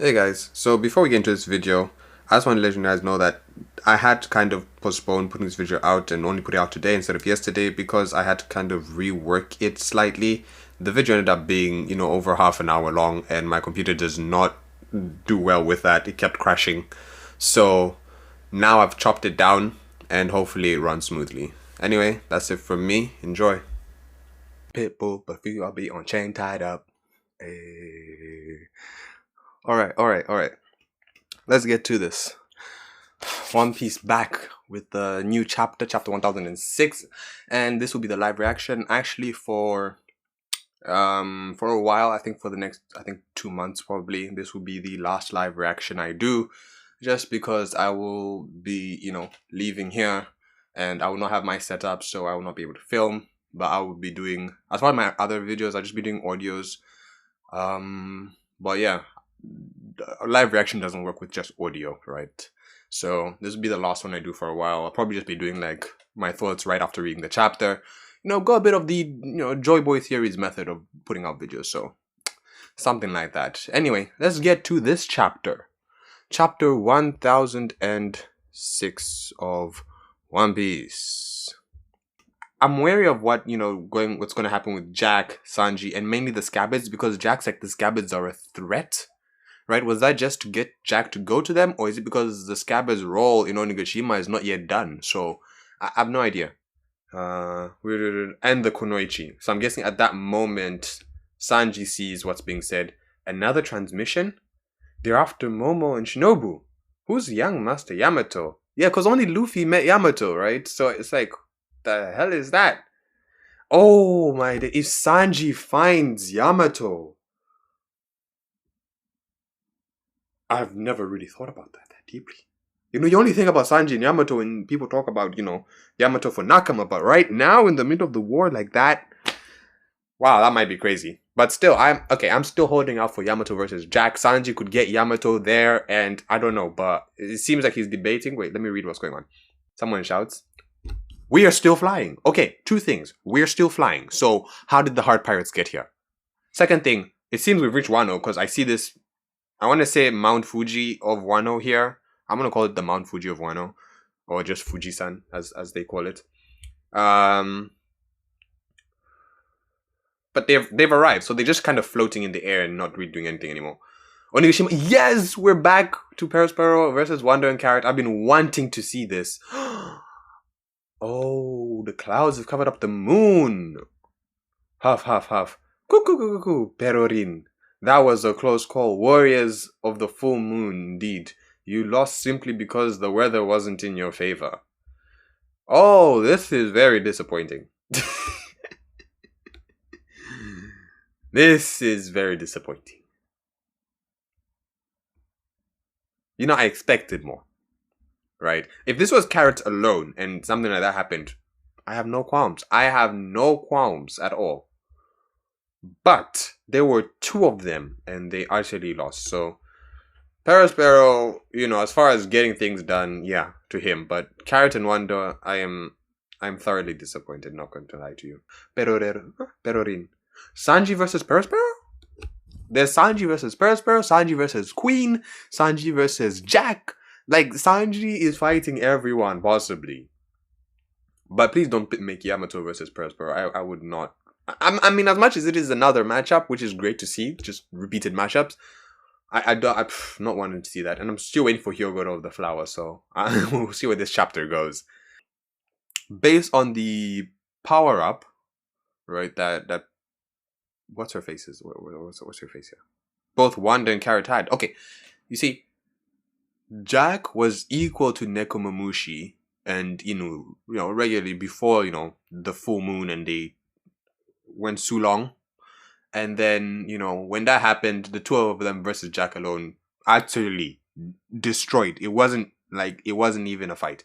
Hey guys, so before we get into this video, I just want to let you guys know that I had to kind of postpone putting this video out and only put it out today instead of yesterday because I had to kind of rework it slightly. The video ended up being, over half an hour long and my computer does not do well with that. It kept crashing. So now I've chopped it down and hopefully it runs smoothly. Anyway, that's it from me. Enjoy. Pitbull, but you I'll be on chain tied up. Hey. All right. Let's get to this. One Piece back with the new chapter 1006, and this will be the live reaction actually for a while. I think for the next 2 months probably. This will be the last live reaction I do, just because I will be leaving here and I will not have my setup, so I will not be able to film. But I will be doing, as part of my other videos, I'll just be doing audios. But yeah, live reaction doesn't work with just audio, right? So this will be the last one I do for a while. I'll probably just be doing like my thoughts right after reading the chapter. Go a bit of the Joy Boy Theories method of putting out videos, so something like that. Anyway, let's get to this chapter. Chapter 1006 of One Piece. I'm wary of what's going to happen with Jack, Sanji, and mainly the Scabbards, because Jack's like the Scabbards are a threat, right? Was that just to get Jack to go to them, or is it because the Scabbards' role in Onigashima is not yet done? So I have no idea. And the Kunoichi. So I'm guessing at that moment, Sanji sees what's being said. Another transmission? They're after Momo and Shinobu. Who's young Master Yamato? Yeah, because only Luffy met Yamato, right? So it's like, the hell is that? Oh my, if Sanji finds Yamato. I've never really thought about that deeply. You only think about Sanji and Yamato when people talk about, Yamato for Nakama, but right now in the middle of the war like that, wow, that might be crazy. But still, I'm still holding out for Yamato versus Jack. Sanji could get Yamato there, and I don't know, but it seems like he's debating. Wait, let me read what's going on. Someone shouts, "We are still flying." Okay, two things. We're still flying. So how did the Heart Pirates get here? Second thing, it seems we've reached Wano, because I see this, I want to say Mount Fuji of Wano here. I'm going to call it the Mount Fuji of Wano, or just Fuji-san as they call it. But they've arrived, so they're just kind of floating in the air and not really doing anything anymore. Onigashima, yes, we're back to Perospero versus Wonder and Carrot. I've been wanting to see this. Oh, the clouds have covered up the moon. Huff, huff, huff. Cuckoo, Perorin. That was a close call. Warriors of the full moon, indeed. You lost simply because the weather wasn't in your favor. Oh, this is very disappointing. This is very disappointing. I expected more. Right? If this was Carrot alone and something like that happened, I have no qualms. I have no qualms at all. But there were two of them and they actually lost. So Perospero, as far as getting things done, yeah, to him. But Carrot and Wonder, I'm thoroughly disappointed, not going to lie to you. Perorin. Sanji versus Perospero? There's Sanji versus Perospero, Sanji versus Queen, Sanji versus Jack. Like, Sanji is fighting everyone, possibly. But please don't make Yamato versus Perospero. I would not. I mean, as much as it is another matchup, which is great to see, just repeated matchups, I'm not wanting to see that. And I'm still waiting for Hyogo of the Flower, so we'll see where this chapter goes. Based on the power-up, right, that what's her face is? What's her face here? Both Wanda and Carrot had. Okay, you see, Jack was equal to Nekomamushi, and regularly before the full moon, and they went Sulong, and then when that happened, the two of them versus Jack alone actually destroyed. It wasn't even a fight.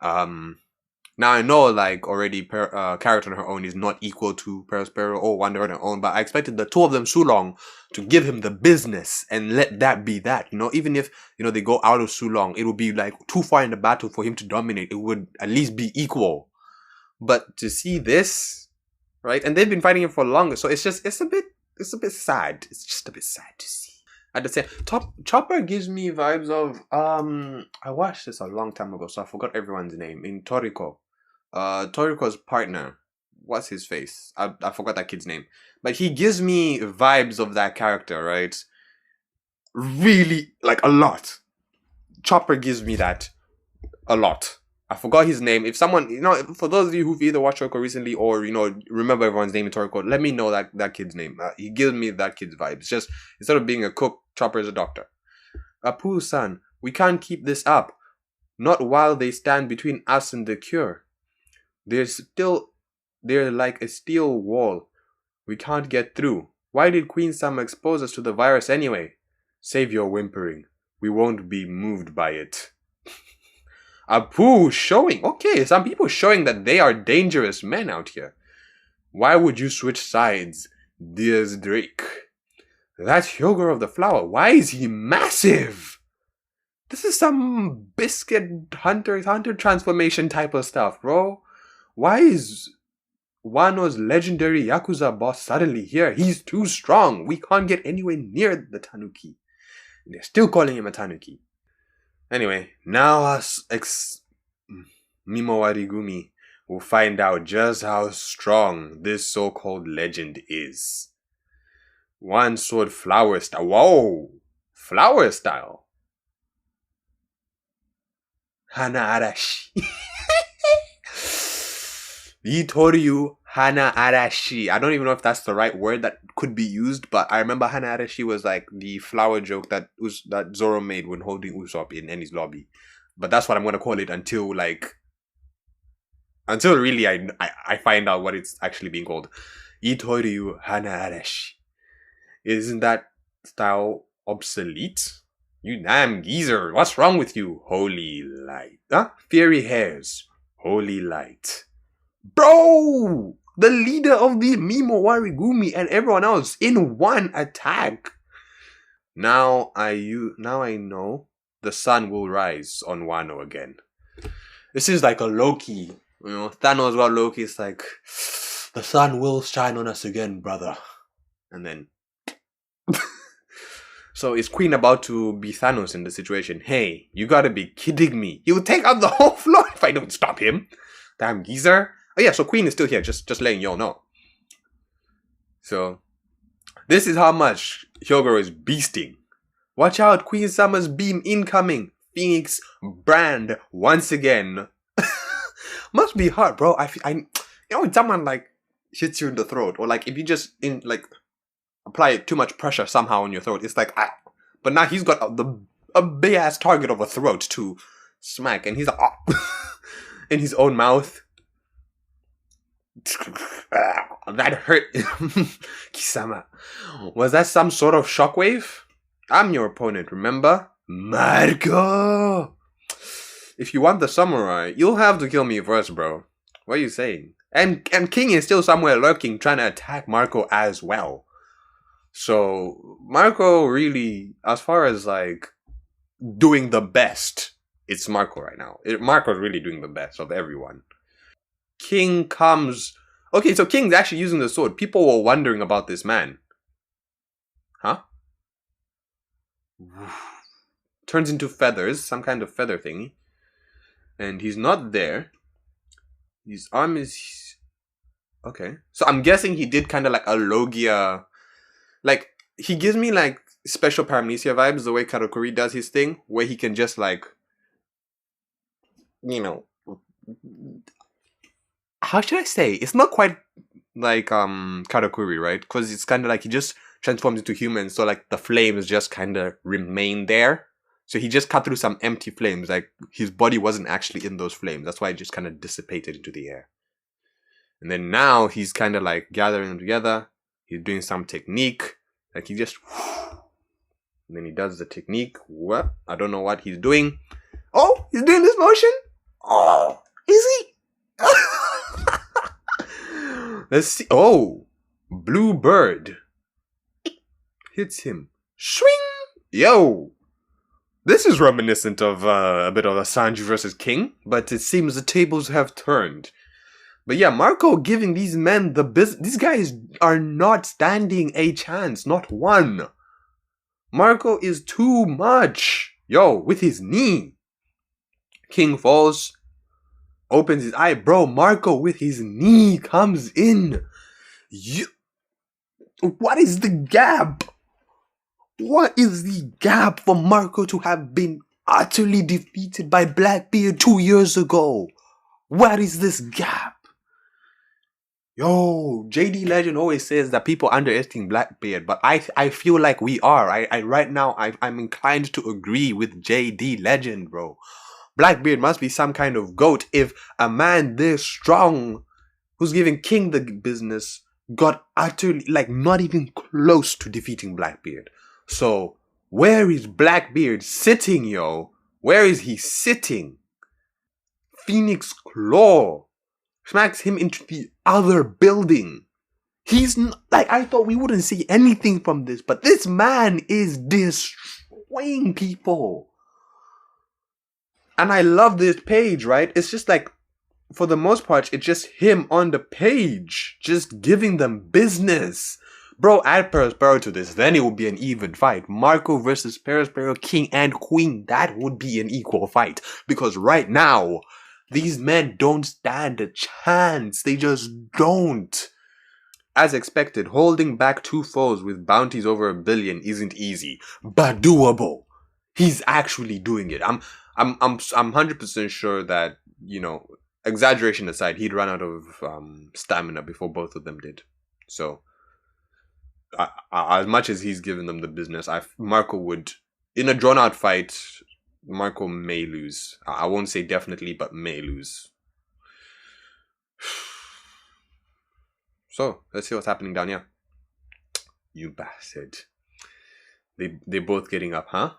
Now I know already Carrot on her own is not equal to Perospero or Wonder on her own, but I expected the two of them Sulong to give him the business and let that be that. Even if they go out of Sulong, it would be too far in the battle for him to dominate. It would at least be equal. But to see this, right? And they've been fighting him for longer, so it's a bit sad. It's just a bit sad to see. At the same, Chopper gives me vibes of I watched this a long time ago, so I forgot everyone's name. In Toriko, Toriko's partner, what's his face? I forgot that kid's name, but he gives me vibes of that character, right? Really, like a lot. Chopper gives me that a lot. I forgot his name. If someone, for those of you who've either watched Toriko recently or remember everyone's name in Toriko, let me know that kid's name. He gives me that kid's vibe. It's just instead of being a cook, Chopper is a doctor. Apu-san, we can't keep this up. Not while they stand between us and the cure. They're like a steel wall. We can't get through. Why did Queen Sama expose us to the virus anyway? Save your whimpering. We won't be moved by it. Apu showing. Okay, some people showing that they are dangerous men out here. Why would you switch sides, dears Drake? That Hyogoro of the flower. Why is he massive? This is some biscuit hunter transformation type of stuff, bro. Why is Wano's legendary Yakuza boss suddenly here? He's too strong. We can't get anywhere near the Tanuki. And they're still calling him a Tanuki. Anyway, now us Mimowarigumi will find out just how strong this so-called legend is. One sword flower style. Whoa! Flower style. Hana Arashi. Itoryu Hana Arashi. I don't even know if that's the right word that could be used, but I remember Hana Arashi was like the flower joke that Zoro made when holding Usopp in Eni's lobby. But that's what I'm gonna call it until really I find out what it's actually being called. Itoryu Hana Arashi. Isn't that style obsolete? You damn geezer, what's wrong with you? Holy light. Fiery hairs. Holy light. Bro! The leader of the Mimowarigumi and everyone else in one attack. Now I know the sun will rise on Wano again. This is like a Loki. Thanos got Loki. It's like, the sun will shine on us again, brother. And then... So is Queen about to be Thanos in the situation? Hey, you gotta be kidding me. He will take out the whole floor if I don't stop him. Damn geezer. Oh yeah, so Queen is still here, just letting y'all know. So, this is how much Hyogoro is beasting. Watch out, Queen Summer's beam incoming. Phoenix brand once again. Must be hard, bro. When someone like hits you in the throat, or like if you just apply too much pressure somehow on your throat, it's like but now he's got a big ass target of a throat to smack, and he's like in his own mouth. That hurt. Kisama. Was that some sort of shockwave? I'm your opponent, remember? Marco! If you want the samurai, you'll have to kill me first, bro. What are you saying? And King is still somewhere lurking, trying to attack Marco as well. So, Marco really, as far as like doing the best, it's Marco right now. Marco's really doing the best of everyone. King comes... Okay, so King's actually using the sword. People were wondering about this man. Huh? Turns into feathers, some kind of feather thingy. And he's not there. His arm is... Okay. So I'm guessing he did kind of like a Logia... Like, he gives me like special paramnesia vibes, the way Karakuri does his thing, where he can just like... How should I say? It's not quite like Karakuri, right? Because it's kind of like he just transforms into human, so like the flames just kind of remain there. So he just cut through some empty flames, like his body wasn't actually in those flames. That's why it just kind of dissipated into the air. And then now he's kind of like gathering them together. He's doing some technique, like he just... And then he does the technique. What? I don't know what he's doing. Oh, he's doing this motion? Oh, is he? Let's see. Oh, blue bird hits him. Swing! Yo! This is reminiscent of a bit of a Sanji versus King, but it seems the tables have turned. But yeah, Marco giving these men the business. These guys are not standing a chance, not one. Marco is too much. Yo, with his knee. King falls, opens his eye. Bro, Marco with his knee comes in. What is the gap? What is the gap for Marco to have been utterly defeated by Blackbeard 2 years ago? What is this gap? Yo, JD Legend always says that people underestimate Blackbeard, but I feel like we are. Right now I'm inclined to agree with JD Legend, bro. Blackbeard must be some kind of goat if a man this strong, who's giving King the business, got utterly, like, not even close to defeating Blackbeard. So, where is Blackbeard sitting, yo? Where is he sitting? Phoenix Claw smacks him into the other building. He's not, like, I thought we wouldn't see anything from this, but this man is destroying people. And I love this page, right? It's just like, for the most part, it's just him on the page, just giving them business. Bro, add Perospero to this, then it would be an even fight. Marco versus Perospero, King and Queen, that would be an equal fight. Because right now, these men don't stand a chance. They just don't. As expected, holding back two foes with bounties over $1 billion isn't easy, but doable. He's actually doing it. I'm 100% sure that, you know, exaggeration aside, he'd run out of stamina before both of them did. So, as much as he's given them the business, Marco would, in a drawn-out fight, Marco may lose. I won't say definitely, but may lose. So, let's see what's happening down here. You bastard. They both getting up, huh?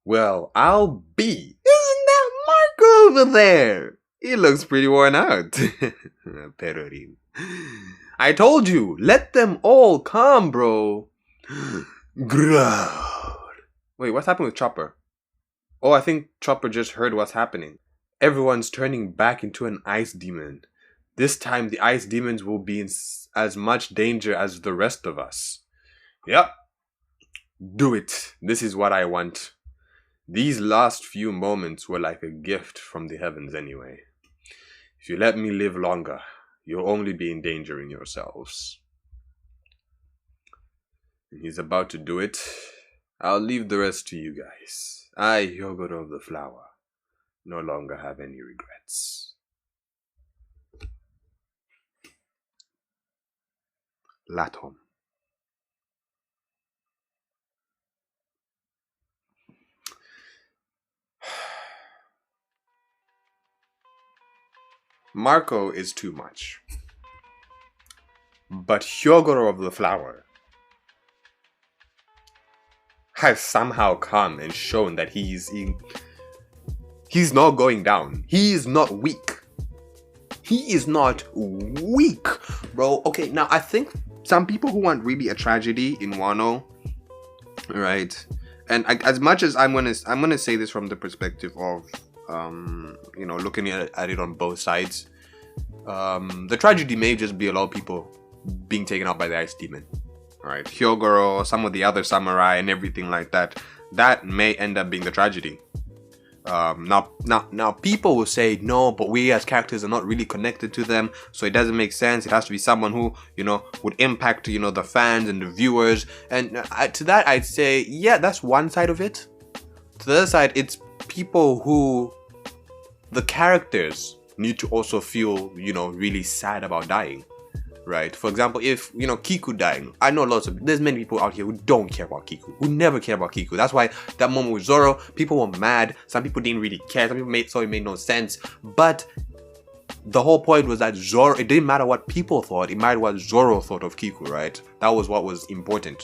Well, I'll be. Isn't that Marco over there? He looks pretty worn out. Perorim. I told you, let them all come, bro. Growl. Wait, what's happened with Chopper? Oh, I think Chopper just heard what's happening. Everyone's turning back into an ice demon. This time the ice demons will be in as much danger as the rest of us. Yep. Do it. This is what I want. These last few moments were like a gift from the heavens anyway. If you let me live longer, you'll only be endangering yourselves. And he's about to do it. I'll leave the rest to you guys. I, Yogurt of the Flower, no longer have any regrets. Latom. Marco is too much. But Hyogoro of the Flower has somehow come and shown that he's not going down. He is not weak. He is not weak, bro. Okay, now I think some people who want really a tragedy in Wano, right? And as much as I'm gonna say this from the perspective of looking at it on both sides. The tragedy may just be a lot of people being taken out by the ice demon, right? Hyogoro, some of the other samurai, and everything like that. That may end up being the tragedy. Now, people will say no, but we as characters are not really connected to them, so it doesn't make sense. It has to be someone who would impact the fans and the viewers. And to that, I'd say yeah, that's one side of it. To the other side, it's people who the characters need to also feel, really sad about dying, right? For example, if, Kiku dying, I know there's many people out here who don't care about Kiku, who never care about Kiku. That's why that moment with Zoro, people were mad. Some people didn't really care. Some people thought it made no sense. But the whole point was that Zoro, it didn't matter what people thought. It mattered what Zoro thought of Kiku, right? That was what was important.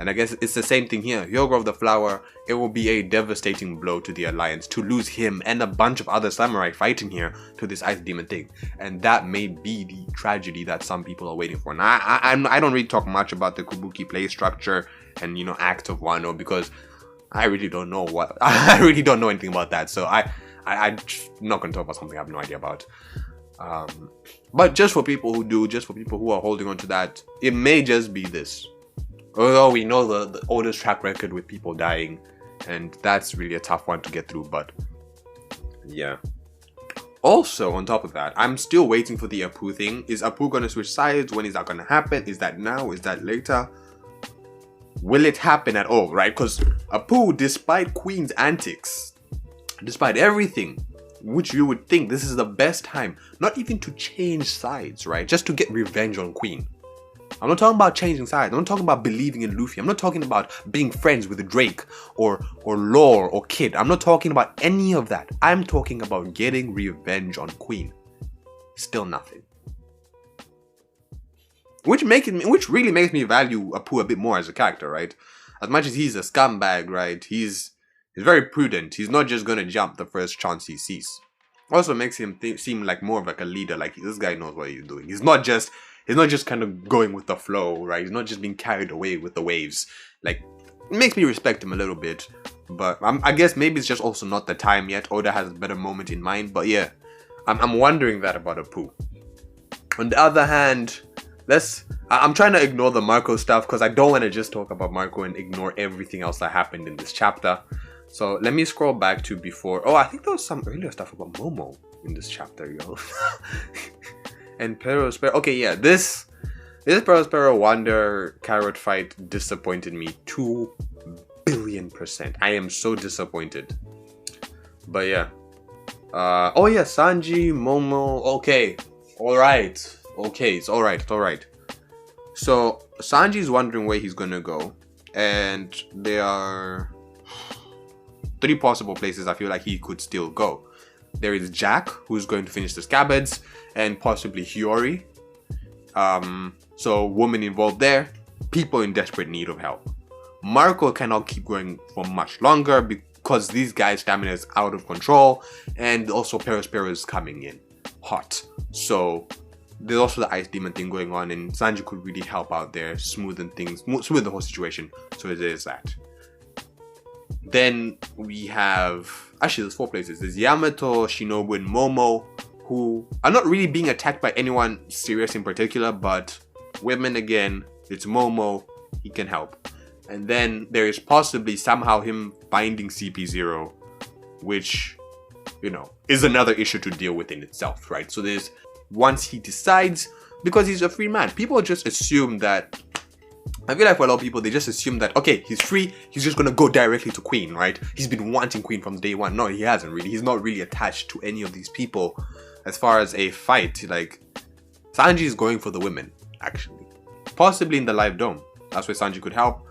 And I guess it's the same thing here. Hyogoro of the Flower, it will be a devastating blow to the Alliance to lose him and a bunch of other samurai fighting here to this ice demon thing. And that may be the tragedy that some people are waiting for. Now, I don't really talk much about the Kabuki play structure and, acts of Wano, because I really don't know I really don't know anything about that. So I'm not going to talk about something I have no idea about. But just for people who do, just for people who are holding on to that, it may just be this. Although we know the oldest track record with people dying, and that's really a tough one to get through, but yeah. Also, on top of that, I'm still waiting for the Apu thing. Is Apu gonna switch sides? When is that gonna happen? Is that now? Is that later? Will it happen at all, right? Because Apu, despite Queen's antics, despite everything, which you would think this is the best time, not even to change sides, right? Just to get revenge on Queen. I'm not talking about changing sides. I'm not talking about believing in Luffy. I'm not talking about being friends with Drake or Lore or Kid. I'm not talking about any of that. I'm talking about getting revenge on Queen. Still nothing. Which really makes me value Apu a bit more as a character, right? As much as he's a scumbag, right? He's very prudent. He's not just gonna jump the first chance he sees. Also makes him seem like more of like a leader. Like, this guy knows what he's doing. He's not just kind of going with the flow, right? He's not just being carried away with the waves. Like, it makes me respect him a little bit. But I guess maybe it's just also not the time yet. Oda has a better moment in mind. But yeah, I'm wondering that about Apu. On the other hand, I'm trying to ignore the Marco stuff because I don't want to just talk about Marco and ignore everything else that happened in this chapter. So let me scroll back to before. Oh, I think there was some earlier stuff about Momo in this chapter, yo. And Perospero. Okay, yeah, this Perospero Wander Carrot fight disappointed me 2 billion%. I am so disappointed. But yeah. Oh yeah, Sanji, Momo. Okay. Alright. Okay, it's alright, So Sanji's wondering where he's gonna go. And there are 3 possible places I feel like he could still go. There is Jack, who's going to finish the scabbards, and possibly Hiyori. So women involved there, people in desperate need of help. Marco cannot keep going for much longer because these guys' stamina is out of control, and also Perospero is coming in hot. So there's also the ice demon thing going on, and Sanji could really help out there, smooth the whole situation. So there's that. Then we have, actually there's 4 places. There's Yamato, Shinobu, and Momo, who are not really being attacked by anyone serious in particular, but women again, it's Momo, he can help. And then there is possibly somehow him finding CP0, which, you know, is another issue to deal with in itself, right? So there's, once he decides, because he's a free man, people just assume that, I feel like for a lot of people, they just assume that, okay, he's free, he's just gonna go directly to Queen, right? He's been wanting Queen from day one. No, he hasn't really. He's not really attached to any of these people as far as a fight. Like, Sanji is going for the women, actually. Possibly in the live dome. That's where Sanji could help.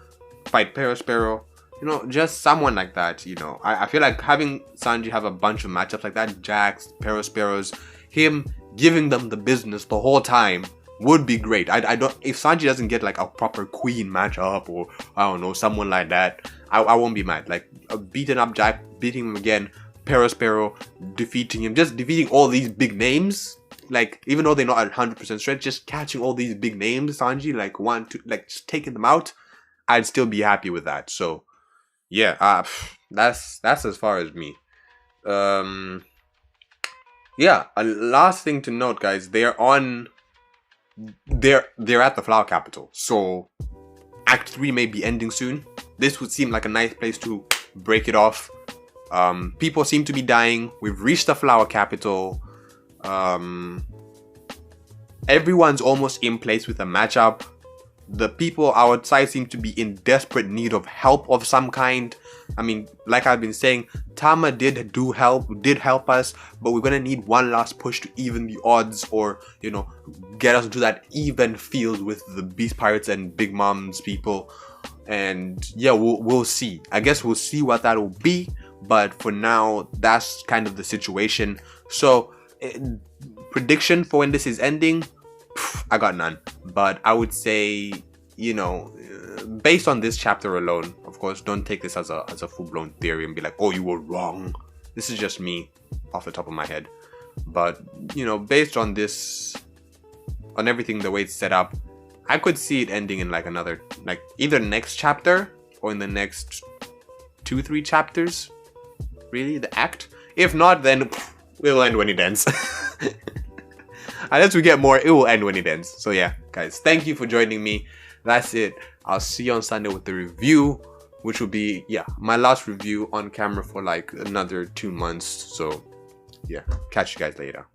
Fight Perospero. You know, just someone like that, you know. I feel like having Sanji have a bunch of matchups like that, Jax, Perosperos, him giving them the business the whole time, would be great. I don't, if Sanji doesn't get like a proper Queen matchup or I don't know, someone like that, I won't be mad. Like beating up Jack, beating him again, Perospero, defeating him, just defeating all these big names. Like, even though they're not at 100% strength, just catching all these big names, Sanji, like just taking them out, I'd still be happy with that. So yeah, that's as far as me. Yeah, a last thing to note, guys, they're at the Flower Capital, so Act 3 may be ending soon. This would seem like a nice place to break it off. People seem to be dying. We've reached the Flower Capital. Everyone's almost in place with a matchup. The people outside seem to be in desperate need of help of some kind. I mean, like I've been saying, Tama did help us, but we're gonna need one last push to even the odds, or, you know, get us into that even field with the Beast Pirates and Big Mom's people. And yeah, we'll see. I guess we'll see what that will be, but for now, that's kind of the situation. So, prediction for when this is ending, I got none. But I would say, you know, based on this chapter alone, of course, don't take this as a full-blown theory and be like, oh, you were wrong. This is just me off the top of my head. But, you know, based on this, on everything, the way it's set up, I could see it ending in like another, like either next chapter or in the next 2-3 chapters. Really, the act. If not, then it'll end when it ends. Unless we get more, it will end when it ends. So yeah, guys, thank you for joining me. That's it I'll see you on Sunday with the review, which will be, yeah, my last review on camera for like another 2 months. So yeah, catch you guys later.